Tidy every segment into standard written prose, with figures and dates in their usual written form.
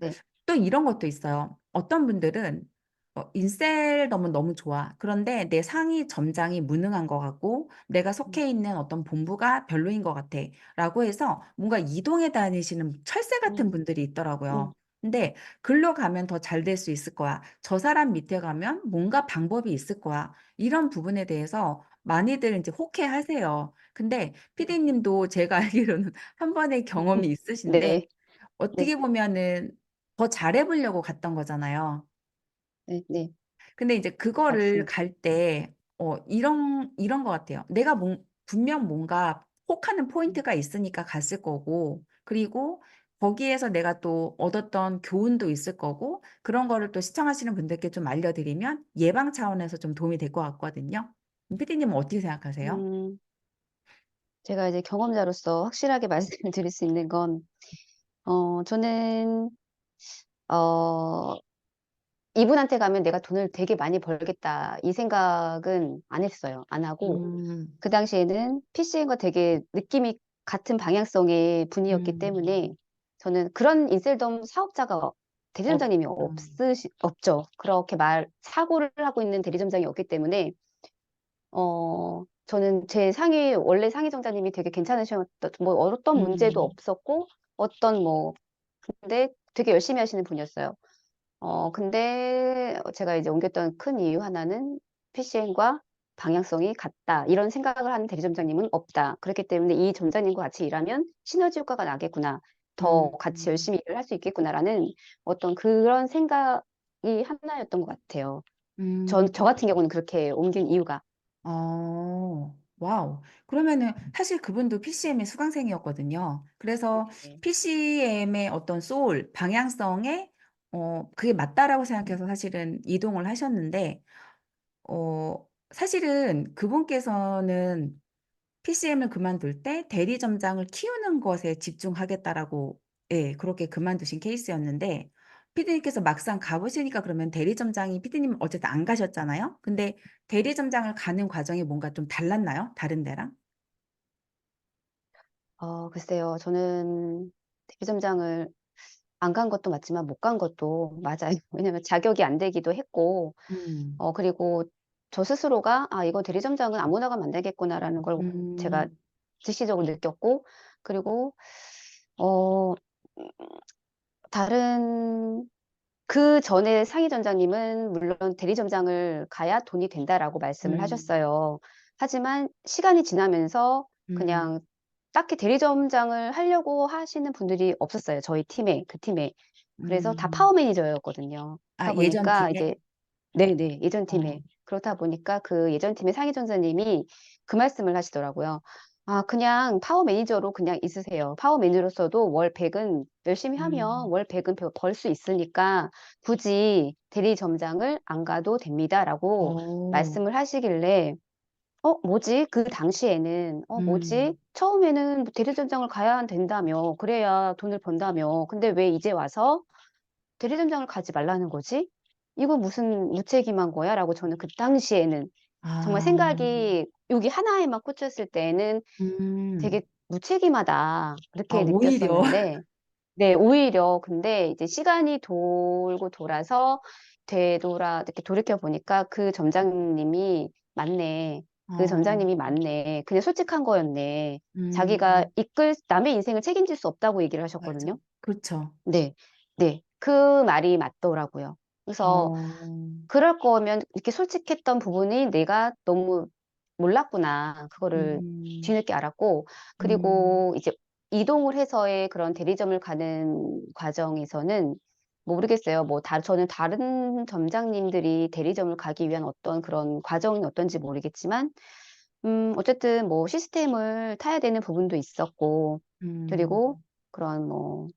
네. 또 이런 것도 있어요. 어떤 분들은 인셀덤은 너무 좋아. 그런데 내 상위 점장이 무능한 것 같고 내가 음, 속해 있는 어떤 본부가 별로인 것 같아. 라고 해서 뭔가 이동해 다니시는 철새 같은 음, 분들이 있더라고요. 음, 근데 글로 가면 더 잘 될 수 있을 거야. 저 사람 밑에 가면 뭔가 방법이 있을 거야. 이런 부분에 대해서 많이들 이제 혹해하세요. 근데 네. 피디님도 제가 알기로는 한 번의 경험이 있으신데 네. 네. 어떻게 보면은 더 잘해보려고 갔던 거잖아요. 네. 네. 근데 이제 그거를 맞습니다. 갈 때, 이런 것 같아요. 내가 분명 뭔가 혹하는 음, 포인트가 있으니까 갔을 거고, 그리고 거기에서 내가 또 얻었던 교훈도 있을 거고, 그런 거를 또 시청하시는 분들께 좀 알려드리면 예방 차원에서 좀 도움이 될 것 같거든요. 피디님은 어떻게 생각하세요? 음, 제가 이제 경험자로서 확실하게 말씀을 드릴 수 있는 건, 저는, 어, 이분한테 가면 내가 돈을 되게 많이 벌겠다. 이 생각은 안 했어요. 안 하고, 음, 그 당시에는 PCN과 되게 느낌이 같은 방향성의 분이었기 음, 때문에, 저는 그런 인셀덤 사업자가 대리점장님이 없죠. 없죠. 그렇게 사고를 하고 있는 대리점장이 없기 때문에, 저는 제 원래 상위 점장님이 되게 괜찮으셨던, 뭐, 어떤 문제도 음, 없었고, 어떤 뭐, 근데 되게 열심히 하시는 분이었어요. 근데 제가 이제 옮겼던 큰 이유 하나는 PCN과 방향성이 같다. 이런 생각을 하는 대리점장님은 없다. 그렇기 때문에 이 점장님과 같이 일하면 시너지 효과가 나겠구나. 더 같이 음, 열심히 일을 할 수 있겠구나라는 어떤 그런 생각이 하나였던 것 같아요. 음. 저 같은 경우는 그렇게 옮긴 이유가. 와우. 그러면은 사실 그분도 PCM의 수강생이었거든요. 그래서 네. PCM의 어떤 소울, 방향성에 그게 맞다라고 음. 생각해서 사실은 이동을 하셨는데, 사실은 그분께서는 PCM을 그만둘 때 대리점장을 키우는 것에 집중하겠다라고, 예, 그렇게 그만두신 케이스였는데, 피디님께서 막상 가보시니까 그러면 대리점장이, 피디님 어쨌든 안 가셨잖아요? 근데 대리점장을 가는 과정이 뭔가 좀 달랐나요? 다른 데랑? 글쎄요. 저는 대리점장을 안 간 것도 맞지만 못 간 것도 맞아요. 왜냐면 자격이 안 되기도 했고, 음, 그리고 저 스스로가, 이거 대리점장은 아무나 가면 안 되겠구나라는 걸 제가 음, 지시적으로 느꼈고, 그리고, 어, 다른, 그 전에 상임점장님은 물론 대리점장을 가야 돈이 된다라고 말씀을 음, 하셨어요. 하지만 시간이 지나면서 음, 그냥 딱히 대리점장을 하려고 하시는 분들이 없었어요. 저희 팀에, 그 팀에. 그래서 다 음. 파워 매니저였거든요. 아, 그러다 예전 보니까 팀에? 이제 네네, 예전 어, 팀에. 그렇다 보니까 그 예전 팀의 상위 전사님이 그 말씀을 하시더라고요. 그냥 파워 매니저로 그냥 있으세요. 파워 매니저로서도 월 100은 열심히 하면 음, 월 100은 벌 수 있으니까 굳이 대리 점장을 안 가도 됩니다라고 어, 말씀을 하시길래, 뭐지? 그 당시에는, 뭐지? 음, 처음에는 뭐 대리 점장을 가야 된다며. 그래야 돈을 번다며. 근데 왜 이제 와서 대리점장을 가지 말라는 거지? 이거 무슨 무책임한 거야? 라고 저는 그 당시에는 정말 아, 생각이 여기 하나에만 꽂혔을 때는 음, 되게 무책임하다. 그렇게 오히려. 느꼈었는데, 네, 오히려 근데 이제 시간이 돌고 돌아서 이렇게 돌이켜 보니까 그 점장님이 맞네. 그 어, 점장님이 맞네. 그냥 솔직한 거였네. 자기가 음, 남의 인생을 책임질 수 없다고 얘기를 맞아. 하셨거든요. 그렇죠. 네, 네. 그 말이 맞더라고요. 그래서 어, 그럴 거면 이렇게 솔직했던 부분이 내가 너무 몰랐구나. 그거를 음, 뒤늦게 알았고, 음, 그리고 이제 이동을 해서의 그런 대리점을 가는 과정에서는 모르겠어요. 저는 다른 점장님들이 대리점을 가기 위한 어떤 그런 과정이 어떤지 모르겠지만, 어쨌든 뭐 시스템을 타야 되는 부분도 있었고, 음, 그리고 그런 뭐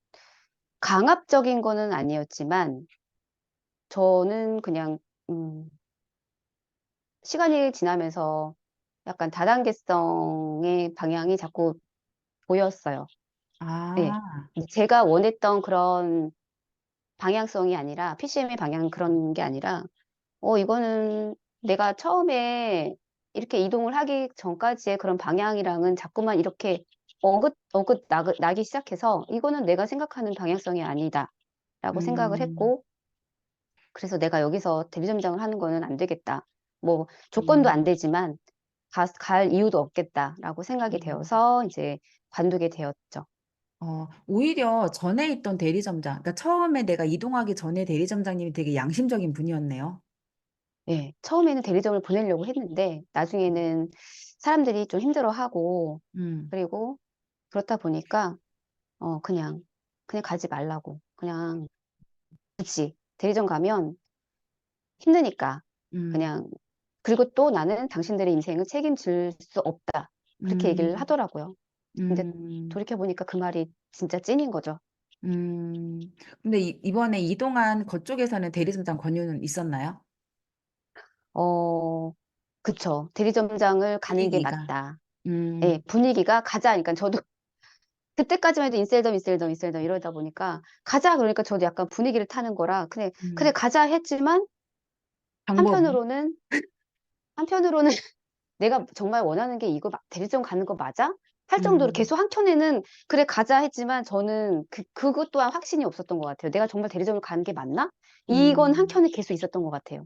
강압적인 거는 아니었지만 저는 그냥 음, 시간이 지나면서 약간 다단계성의 방향이 자꾸 보였어요. 네. 아, 제가 원했던 그런 방향성이 아니라 PCM의 방향 그런 게 아니라 이거는 내가 처음에 이렇게 이동을 하기 전까지의 그런 방향이랑은 자꾸만 이렇게 나기 시작해서 이거는 내가 생각하는 방향성이 아니다. 대리점장이다라고 생각을 음. 했고, 그래서 내가 여기서 대리점장을 하는 거는 안 되겠다. 뭐 조건도 음. 안 되지만 갈 이유도 없겠다라고 생각이 음. 되어서 이제 관두게 되었죠. 오히려 전에 있던 대리점장, 그러니까 처음에 내가 이동하기 전에 대리점장님이 되게 양심적인 분이었네요. 예. 처음에는 대리점을 보내려고 했는데 나중에는 사람들이 좀 힘들어하고, 음. 그리고 그렇다 보니까 그냥 가지 말라고. 그냥 굳이 대리점 가면 힘드니까 음. 그냥, 그리고 또 "나는 당신들의 인생을 책임질 수 없다." 그렇게 얘기를 음. 하더라고요. 근데 음. 돌이켜 보니까 그 말이 진짜 찐인 거죠. 음. 근데 이번에 이동한 그쪽에서는 대리점장 권유는 있었나요? 어 그쵸. "대리점장을 가는 게 분위기가. 맞다." 예. 음. 분위기가 가자 하니까 저도 그때까지만 해도 인셀덤, 인셀덤, 인셀덤 이러다 보니까 "가자." 그러니까 저도 약간 분위기를 타는 거라 "그래, 그래 음. 가자." 했지만 방법은? 한편으로는 한편으로는 '내가 정말 원하는 게 이거 대리점 가는 거 맞아?' 할 정도로 음. 계속 한켠에는 '그래 가자.' 했지만 저는 그것 또한 확신이 없었던 것 같아요. '내가 정말 대리점을 가는 게 맞나?' 이건 음. 한켠에 계속 있었던 것 같아요.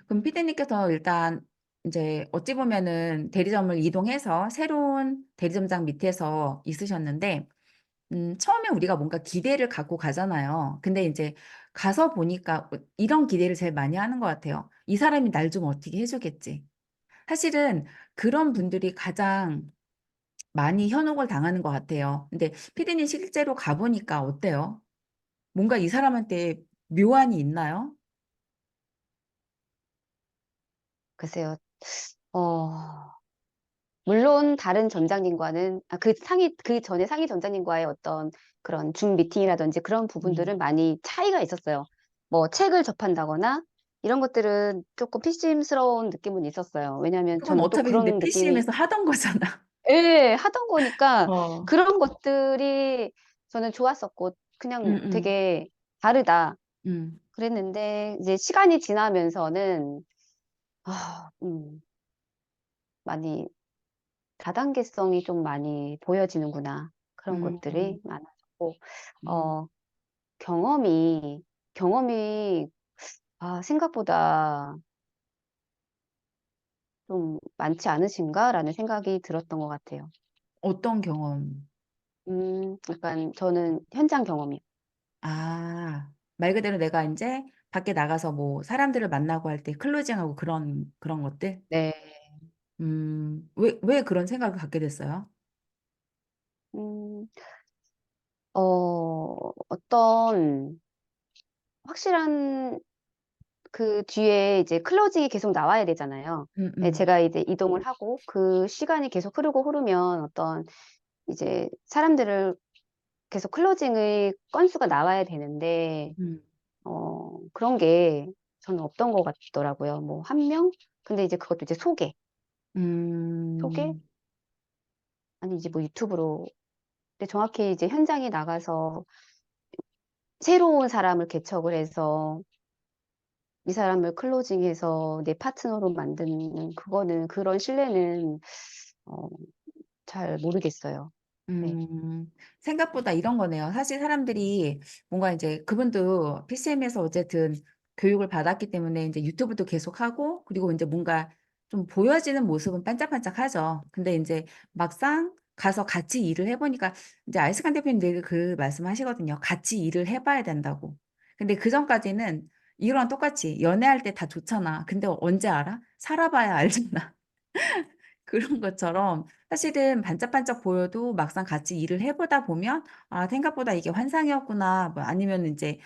그럼 피디님께서 일단 인제 어찌 보면은 대리점을 이동해서 새로운 대리점장 밑에서 있으셨는데 처음에 우리가 뭔가 기대를 갖고 가잖아요. 근데 인제 가서 보니까 이런 기대를 제일 많이 하는 것 같아요. '이 사람이 날 좀 어떻게 해 주겠지.' 사실은 그런 분들이 가장 많이 현혹을 당하는 것 같아요. 근데 피디님 실제로 가 보니까 어때요? 뭔가 이 사람한테 묘안이 있나요? 글쎄요. 어 물론 다른 점장님과는 그전에 상위 점장님과의 어떤 그런 줌 미팅이라든지 그런 음. 부분들은 많이 차이가 있었어요. 뭐 책을 접한다거나 이런 것들은 쪼끔 피심스러운 느낌은 있었어요. 왜냐하면 그건 저는 또 어차피 근데 그런 느낌이, PCM에서 하던 거잖아. 예, 하던 거니까 어. 그런 것들이 저는 좋았었고 그냥 음음. 되게 '다르다.' 음. 그랬는데 이제 시간이 지나면서는 많이 '다단계성이 좀 많이 보여지는구나.' 그런 음. 것들이 많아졌고, 음. 어 경험이 생각보다 좀 많지 않으신가?'라는 생각이 들었던 것 같아요. 어떤 경험? 약간 저는 현장 경험이요. 말 그대로 내가 인제 밖에 나가서 뭐 사람들을 만나고 할 때 클로징하고 그런 것들? 네. 왜 그런 생각을 갖게 됐어요? 음 어떤 확실한 그 뒤에 이제 클로징이 계속 나와야 되잖아요. 예, 음음. 제가 이제 이동을 하고 그 시간이 계속 흐르고 흐르면 어떤 이제 사람들을 계속 클로징의 건수가 나와야 되는데 음. 그런 게 저는 없던 것 같더라고요. 뭐 한 명? 근데 이제 그것도 이제 소개 음. 아니지 뭐 유튜브로. 근데 정확히 이제 현장에 나가서 새로운 사람을 개척을 해서 이 사람을 클로징해서 내 파트너로 만드는 그거는, 그런 신뢰는 어 잘 모르겠어요. 네. 생각보다 이런 거네요. 사실 사람들이 뭔가 인제 그분도 PCM에서 어쨌든 교육을 받았기 때문에 인제 유튜브도 계속하고 그리고 인제 뭔가 좀 보여지는 모습은 반짝반짝하죠. 근데 인제 막상 가서 같이 일을 해 보니까 인제 알스칸 대표님 늘 그 말씀하시거든요. 같이 일을 해 봐야 된다고. 근데 그전까지는 이거랑 똑같이 연애할 때 다 좋잖아. 근데 언제 알아? 살아 봐야 알잖아. 그런 것처럼 사실은 반짝반짝 보여도 막상 같이 일을 해 보다 보면 '아 생각보다 이게 환상이었구나.' 뭐 아니면 인제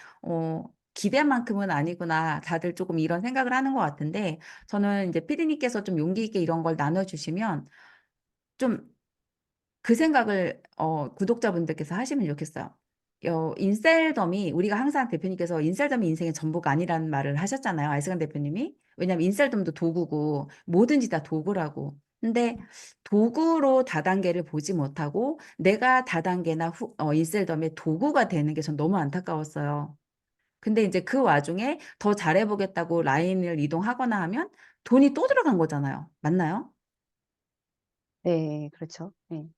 '기대만큼은 아니구나.' 다들 쪼끔 이런 생각을 하는 것 같은데 저는 인제 피디님께서 좀 용기 있게 이런 걸 나눠 주시면 좀 그 생각을 구독자분들께서 하시면 좋겠어요. 인셀덤이 우리가 항상 대표님께서 "인셀덤이 인생의 전부가 아니라는 말을 하셨잖아요, 알스간 대표님이. 왜냐하면 인셀덤도 도구고 뭐든지 다 도구라고. 근데 도구로 다단계를 보지 못하고 내가 다단계나 인셀덤의 도구가 되는 게 전 너무 안타까웠어요. 근데 인제 그 와중에 더 잘해 보겠다고 라인을 이동하거나 하면 돈이 또 들어간 거잖아요. 맞나요? 네. 그렇죠. 네.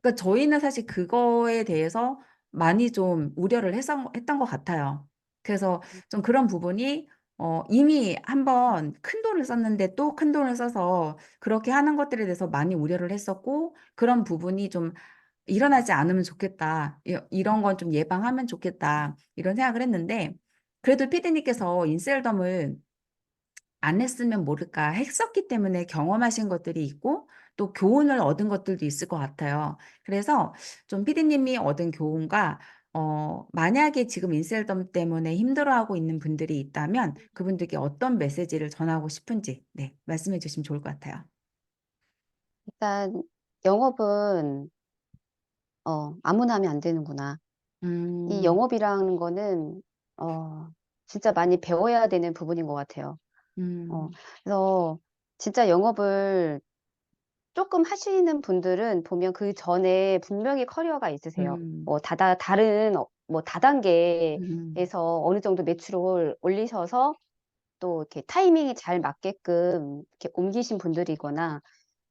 그러니까 저희는 사실 그거에 대해서 많이 좀 우려를 했던 것 같아요. 그래서 좀 그런 부분이 이미 한번 큰돈을 썼는데 또 큰돈을 써서 그렇게 하는 것들에 대해서 많이 우려를 했었고, 그런 부분이 좀 '일어나지 않으면 좋겠다. 이런 건 좀 예방하면 좋겠다.' 이런 생각을 했는데, 그래도 피디님께서 인셀덤을 안 했으면 모를까 했었기 때문에 경험하신 것들이 있고, 또 교훈을 얻은 것들도 있을 것 같아요. 그래서 좀 피디님이 얻은 교훈과 만약에 지금 인셀덤 때문에 힘들어하고 있는 분들이 있다면 그분들께 어떤 메시지를 전하고 싶은지, 네, 말씀해 주시면 좋을 것 같아요. 일단 영업은 아무나 하면 안 되는구나. 이 음. 영업이라는 거는 어, 진짜 많이 배워야 되는 부분인 것 같아요. 어, 음. 그래서 진짜 영업을 조금 하시는 분들은 보면 그 전에 분명히 커리어가 있으세요. 음. 뭐 다른 뭐 음. 다단계에서 어느 정도 매출을 올리셔서 또 이렇게 타이밍이 잘 맞게끔 이렇게 옮기신 분들이거나,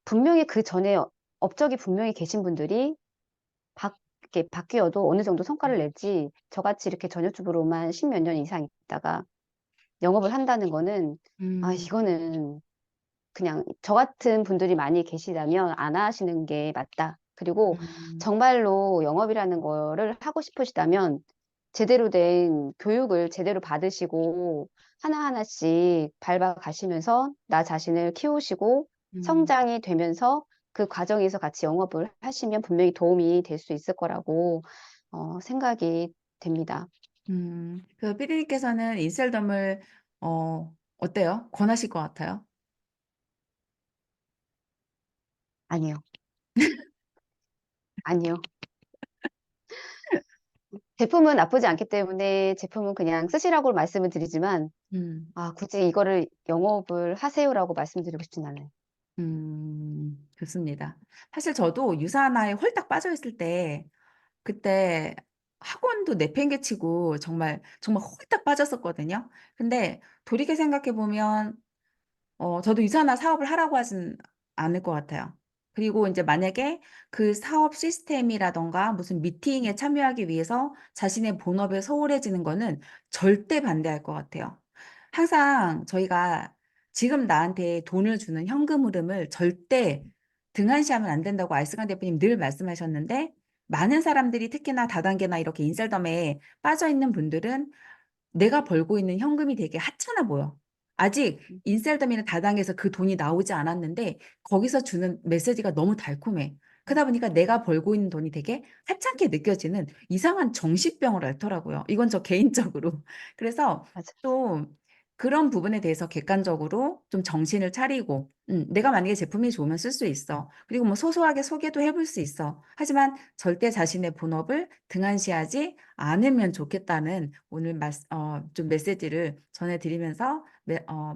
분명히 그 전에 업적이 분명히 계신 분들이 이렇게 바뀌어도 어느 정도 성과를 낼지, 저같이 이렇게 전업주부로만 십몇 년 이상 있다가 영업을 한다는 거는, 음. 이거는 그냥 저 같은 분들이 많이 계시다면 안 하시는 게 맞다. 그리고 음. 정말로 영업이라는 거를 하고 싶으시다면 제대로 된 교육을 제대로 받으시고 하나하나씩 밟아가시면서 나 자신을 키우시고 음. 성장이 되면서 그 과정에서 같이 영업을 하시면 분명히 도움이 될 수 있을 거라고 생각이 됩니다. 그 피디님께서는 인셀덤을 어때요? 권하실 것 같아요? 아니요. 아니요. 제품은 나쁘지 않기 때문에 제품은 그냥 쓰시라고 말씀을 드리지만, 음. 굳이 이거를 영업을 하세요라고 말씀드리고 싶진 않아요. 좋습니다. 사실 저도 유산화에 홀딱 빠져 있을 때, 그때 학원도 내팽개치고 정말, 정말 홀딱 빠졌었거든요. 근데 돌이켜 생각해 보면 저도 유산화 사업을 하라고 하진 않을 것 같아요. 그리고 인제 만약에 그 사업 시스템이라든가 무슨 미팅에 참여하기 위해서 자신의 본업에 소홀해지는 거는 절대 반대할 것 같아요. 항상 저희가 지금 나한테 돈을 주는 현금 흐름을 절대 등한시하면 안 된다고 알스간 대표님 늘 말씀하셨는데, 많은 사람들이 특히나 다단계나 이렇게 인셀덤에 빠져 있는 분들은 내가 벌고 있는 현금이 되게 하찮아 보여. 아직 인셀덤이나 다당에서 그 돈이 나오지 않았는데 거기서 주는 메시지가 너무 달콤해. 그러다 보니까 내가 벌고 있는 돈이 되게 하찮게 느껴지는 이상한 정신병을 앓더라고요. 이건 저 개인적으로. 그래서 맞아. 좀 그런 부분에 대해서 객관적으로 좀 정신을 차리고, 내가 만약에 제품이 좋으면 쓸 수 있어. 그리고 뭐 소소하게 소개도 해볼 수 있어. 하지만 절대 자신의 본업을 등한시하지 않으면 좋겠다는 오늘 좀 메시지를 전해 드리면서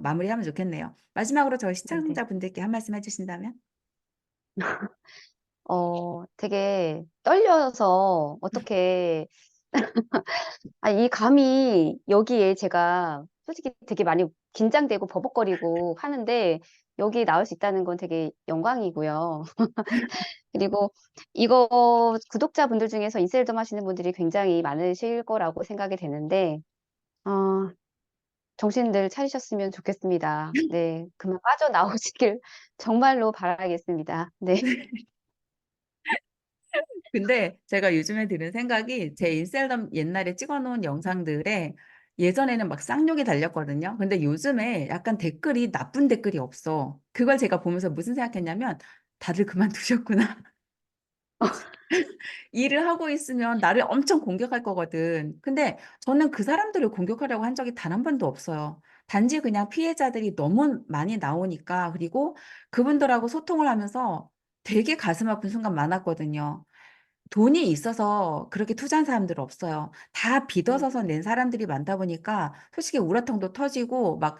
마무리하면 좋겠네요. 마지막으로 저희 네네. 시청자분들께 한 말씀 해 주신다면? 되게 떨려서 어떻게, 이 감히 여기에 제가 솔직히 되게 많이 긴장되고 버벅거리고 하는데 여기 나올 수 있다는 건 되게 영광이고요. 그리고 이거 구독자분들 중에서 인셀덤 하시는 분들이 굉장히 많으실 거라고 생각이 되는데, 어, 정신들 차리셨으면 좋겠습니다. 네, 그만 빠져나오시길 정말로 바라겠습니다. 네. 근데 제가 요즘에 드는 생각이, 제 인셀덤 옛날에 찍어 놓은 영상들에 예전에는 막 쌍욕이 달렸거든요. 근데 요즘에 약간 댓글이 나쁜 댓글이 없어. 그걸 제가 보면서 무슨 생각했냐면 '다들 그만두셨구나.' 일을 하고 있으면 나를 엄청 공격할 거거든. 근데 저는 그 사람들을 공격하려고 한 적이 단 한 번도 없어요. 단지 그냥 피해자들이 너무 많이 나오니까, 그리고 그분들하고 소통을 하면서 되게 가슴 아픈 순간 많았거든요. 돈이 있어서 그렇게 투자한 사람들은 없어요. 다 음, 빚어서서 낸 사람들이 많다 보니까 솔직히 우라통도 터지고 막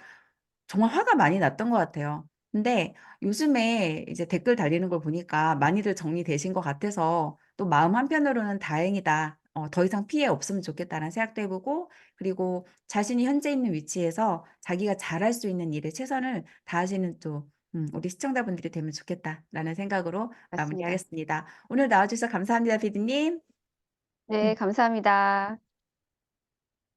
정말 화가 많이 났던 것 같아요. 근데 요즘에 이제 댓글 달리는 걸 보니까 많이들 정리되신 것 같아서 또 마음 한편으로는 '다행이다. 더 이상 피해 없으면 좋겠다.'라는 생각도 해 보고, 그리고 자신이 현재 있는 위치에서 자기가 잘할 수 있는 일에 최선을 다하시는 또 우리 시청자분들이 되면 좋겠다라는 생각으로 맞습니다. 마무리하겠습니다. 오늘 나와 주셔서 감사합니다, 피디님. 네, 음. 감사합니다.